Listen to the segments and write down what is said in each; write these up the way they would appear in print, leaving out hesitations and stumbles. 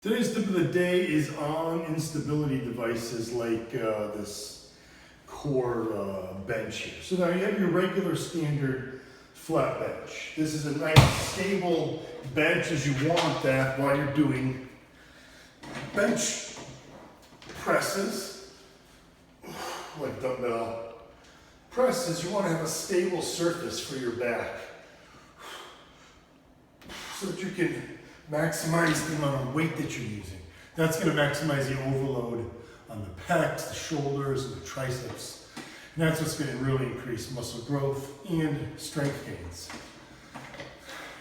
Today's tip of the day is on instability devices like this core bench here. So now you have your regular standard flat bench. This is a nice stable bench as you want that while you're doing bench presses, like dumbbell presses. You want to have a stable surface for your back so that you can maximize the amount of weight that you're using. That's going to maximize the overload on the pecs, the shoulders, and the triceps. And that's what's going to really increase muscle growth and strength gains.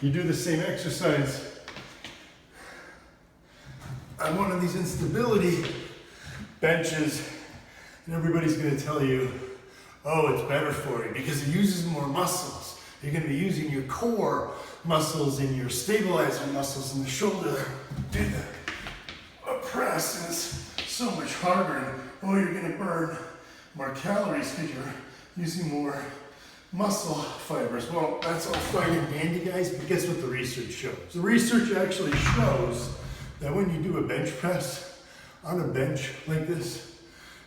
You do the same exercise on one of these instability benches, and everybody's going to tell you, oh, it's better for you because it uses more muscles. You're going to be using your core muscles and your stabilizer muscles in the shoulder. Do a press, and it's so much harder. And oh, you're going to burn more calories because you're using more muscle fibers. Well, that's all fine and dandy, guys, but guess what the research shows? The research actually shows that when you do a bench press on a bench like this,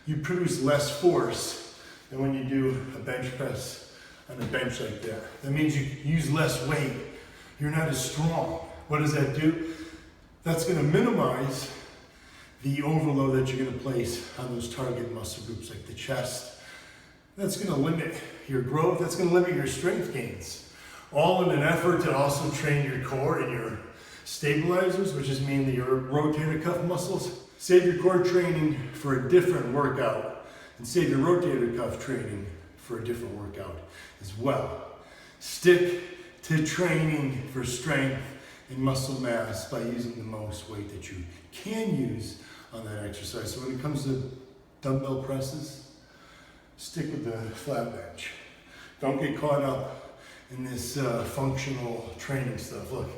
you produce less force than when you do a bench press on a bench like that. That means you use less weight. You're not as strong. What does that do? That's going to minimize the overload that you're going to place on those target muscle groups like the chest. That's going to limit your growth. That's going to limit your strength gains. All in an effort to also train your core and your stabilizers, which is mainly your rotator cuff muscles. Save your core training for a different workout and save your rotator cuff training for a different workout as well. Stick to training for strength and muscle mass by using the most weight that you can use on that exercise. So when it comes to dumbbell presses, stick with the flat bench. Don't get caught up in this functional training stuff. Look,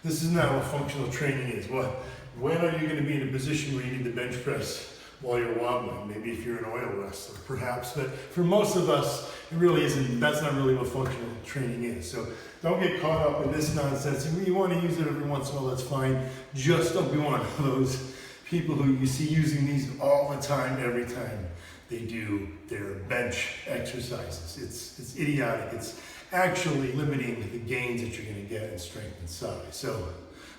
this is not what functional training is. When are you going to be in a position where you need to bench press while you're wobbling? Maybe if you're an oil wrestler, perhaps. But for most of us, it really isn't. That's not really what functional training is. So don't get caught up in this nonsense. If you want to use it every once in a while, that's fine. Just don't be one of those people who you see using these all the time, every time they do their bench exercises. It's idiotic. It's actually limiting the gains that you're going to get in strength and size. So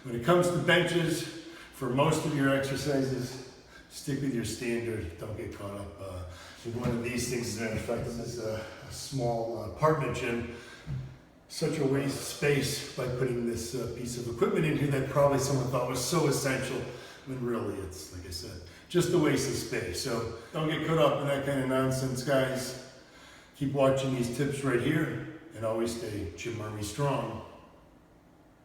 when it comes to benches, for most of your exercises, stick with your standard. Don't get caught up with one of these things. As a matter of fact, this is a small apartment gym. Such a waste of space by putting this piece of equipment in here that probably someone thought was so essential, when really it's, like I said, just a waste of space. So don't get caught up in that kind of nonsense, guys. Keep watching these tips right here, and always stay Gym Army strong.